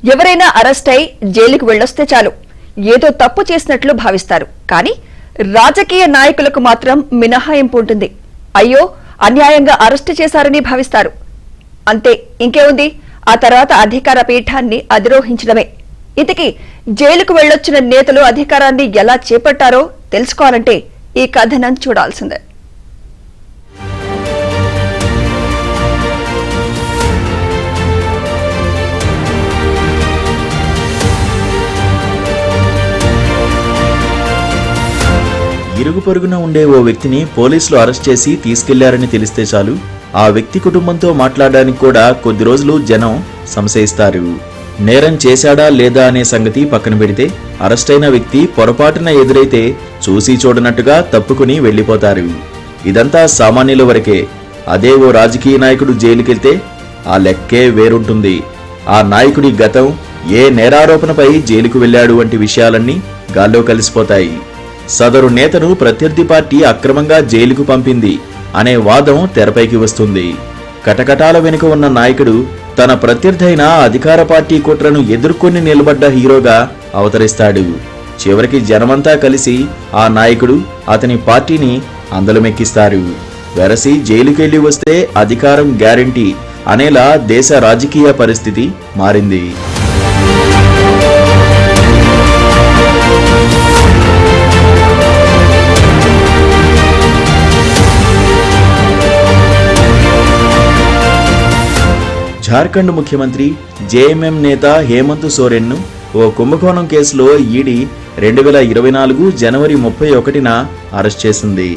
ఎవరైనా అరెస్ట్ అయి జైలుకు వెళ్లొస్తే చాలు ఏదో తప్పు చేసినట్లు భావిస్తారు. కానీ రాజకీయ నాయకులకు మాత్రం మినహాయింపు ఉంటుంది. అయ్యో అన్యాయంగా అరెస్టు చేశారని భావిస్తారు. అంతే, ఇంకేముంది, ఆ తర్వాత అధికార పీఠాన్ని అధిరోహించడమే. ఇంతకీ జైలుకు వెళ్లొచ్చిన నేతలు అధికారాన్ని ఎలా చేపట్టారో తెలుసుకోవాలంటే ఈ కథనం చూడాల్సిందే. ఇరుగు పొరుగున ఉండే ఓ వ్యక్తిని పోలీసులు అరెస్ట్ చేసి తీసుకెళ్లారని తెలిస్తే చాలు ఆ వ్యక్తి కుటుంబంతో మాట్లాడడానికి కూడా కొద్ది రోజులు జనం సంశయిస్తారు. నేరం చేశాడా లేదా అనే సంగతి పక్కన పెడితే అరెస్టైన వ్యక్తి పొరపాటున ఎదురైతే చూసి చూడనట్టుగా తప్పుకుని వెళ్లిపోతారు. ఇదంతా సామాన్యుల వరకే. అదే ఓ రాజకీయ నాయకుడు జైలుకెళ్తే ఆ లెక్కే వేరుంటుంది. ఆ నాయకుడి గతం, ఏ నేరారోపణపై జైలుకు వెళ్లాడు వంటి విషయాలన్నీ గాల్లో కలిసిపోతాయి. సదరు నేతను ప్రత్యర్థి పార్టీ అక్రమంగా జైలుకు పంపింది అనే వాదం తెరపైకి వస్తుంది. కటకటాల వెనుక ఉన్న నాయకుడు తన ప్రత్యర్థి అయిన అధికార పార్టీ కుట్రను ఎదుర్కొని నిలబడ్డ హీరోగా అవతరిస్తాడు. చివరికి జనమంతా కలిసి ఆ నాయకుడు, అతని పార్టీని అందలమెక్కిస్తారు. వెరసి జైలుకెళ్లి వస్తే అధికారం గ్యారంటీ అనేలా దేశ రాజకీయ పరిస్థితి మారింది. జార్ఖండ్ ముఖ్యమంత్రి జేఎంఎం నేత హేమంత్ సోరెన్ను ఓ కుంభకోణం కేసులో ఈడీ 2024 జనవరి 31న అరెస్ట్ చేసింది.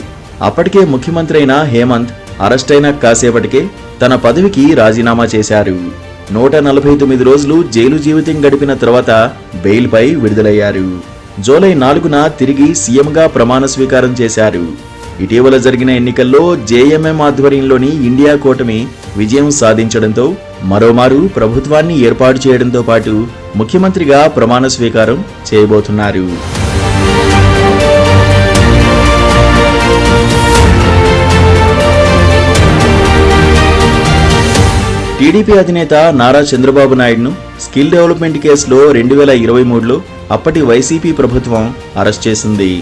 అప్పటికే ముఖ్యమంత్రి అయిన హేమంత్ అరెస్ట్ అయిన కాసేపటికే తన పదవికి రాజీనామా చేశారు. 149 రోజులు జైలు జీవితం గడిపిన తర్వాత బెయిల్పై విడుదలయ్యారు. జూలై 4న తిరిగి సీఎంగా ప్రమాణ స్వీకారం చేశారు. ఇటీవల జరిగిన ఎన్నికల్లో జేఎంఎం ఆధ్వర్యంలోని ఇండియా కూటమి విజయం సాధించడంతో మరోమారు ప్రభుత్వాన్ని ఏర్పాటు చేయడంతో పాటు ముఖ్యమంత్రిగా ప్రమాణ స్వీకారం చేయబోతున్నారు. టీడీపీ అధినేత నారా చంద్రబాబు నాయుడును స్కిల్ డెవలప్మెంట్ కేసులో 2023లో అప్పటి వైసీపీ ప్రభుత్వం అరెస్ట్ చేసింది.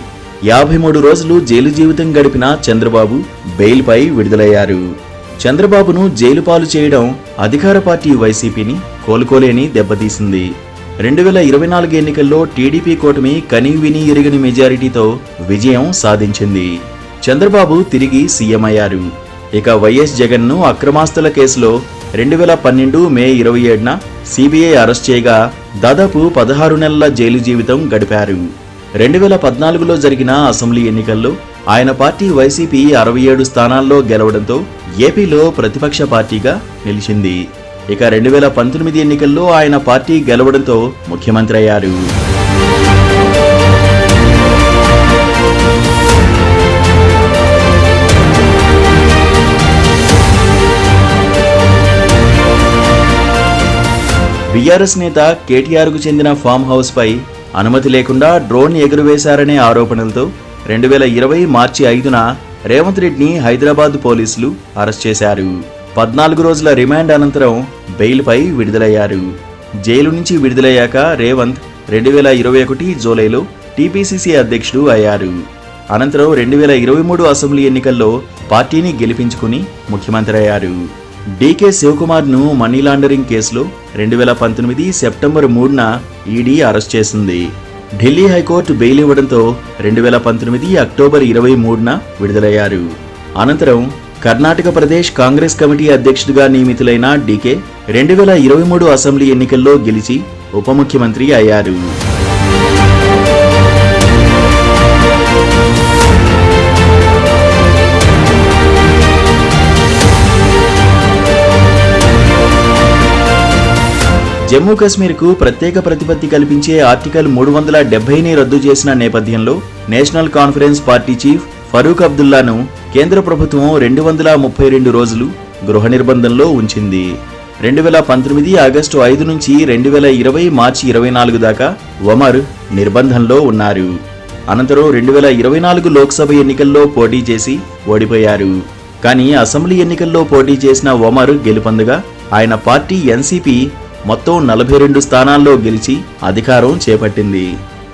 53 రోజులు జైలు జీవితం గడిపిన చంద్రబాబు బెయిల్పై విడుదలయ్యారు. చంద్రబాబును జైలు పాలు చేయడం అధికార పార్టీ వైసీపీని కోలుకోలేని దెబ్బతీసింది. 2024 ఎన్నికల్లో టీడీపీ కూటమి కనీవినీ ఎరుగని మెజారిటీతో విజయం సాధించింది. చంద్రబాబు తిరిగి సీఎం అయ్యారు. ఇక వైఎస్ జగన్ను అక్రమాస్తుల కేసులో 2012 మే 27న సిబిఐ అరెస్ట్ చేయగా దాదాపు 16 నెలల జైలు జీవితం గడిపారు. 2014లో జరిగిన అసెంబ్లీ ఎన్నికల్లో ఆయన పార్టీ వైసీపీ 67 స్థానాల్లో గెలవడంతో ఏపీలో ప్రతిపక్ష పార్టీగా నిలిచింది. ఇక 2019 ఎన్నికల్లో ఆయన పార్టీ గెలవడంతో ముఖ్యమంత్రి అయ్యారు. బీఆర్ఎస్ నేత కేటీఆర్కు చెందిన ఫామ్ హౌస్ పై అనుమతి లేకుండా డ్రోన్ ఎగురవేశారనే ఆరోపణలతో 2020 మార్చి 5న రేవంత్ రెడ్డిని హైదరాబాద్ పోలీసులు అరెస్ట్ చేశారు. 14 రోజుల రిమాండ్ అనంతరం బెయిల్పై విడుదలయ్యారు. జైలు నుంచి విడుదలయ్యాక రేవంత్ 2021 జూలైలో టీపీసీసీ అధ్యక్షుడు అయ్యారు. అనంతరం 2023 అసెంబ్లీ ఎన్నికల్లో పార్టీని గెలిపించుకుని ముఖ్యమంత్రి అయ్యారు. డీకే శివకుమార్ను మనీ లాండరింగ్ కేసులో 2019 సెప్టెంబర్ 3న ఈడీ అరెస్ట్ చేసింది. ఢిల్లీ హైకోర్టు బెయిల్ ఇవ్వడంతో 2019 అక్టోబర్ 23న విడుదలయ్యారు. అనంతరం కర్ణాటక ప్రదేశ్ కాంగ్రెస్ కమిటీ అధ్యక్షుడిగా నియమితులైన డీకే 2023 అసెంబ్లీ ఎన్నికల్లో గెలిచి ఉప ముఖ్యమంత్రి అయ్యారు. జమ్మూ కశ్మీర్కు ప్రత్యేక ప్రతిపత్తి కల్పించే ఆర్టికల్ 370ని రద్దు చేసిన నేపథ్యంలో నేషనల్ కాన్ఫరెన్స్ పార్టీ చీఫ్ ఫరూక్ అబ్దుల్లాను కేంద్ర ప్రభుత్వం 232 రోజులు గృహ నిర్బంధంలో ఉంచింది. 2019 ఆగస్టు 5 నుంచి 2020 మార్చి 24 దాకా ఒమర్ నిర్బంధంలో ఉన్నారు. అనంతరం 2024 లోక్సభ ఎన్నికల్లో పోటీ చేసి ఓడిపోయారు. కానీ అసెంబ్లీ ఎన్నికల్లో పోటీ చేసిన ఒమర్ గెలుపొందగా ఆయన పార్టీ ఎన్సీపీ మొత్తం 42 స్థానాల్లో గెలిచి అధికారం చేపట్టింది.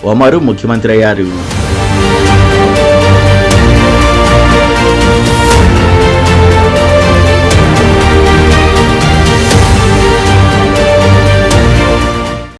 ఒమరు ముఖ్యమంత్రి అయ్యారు.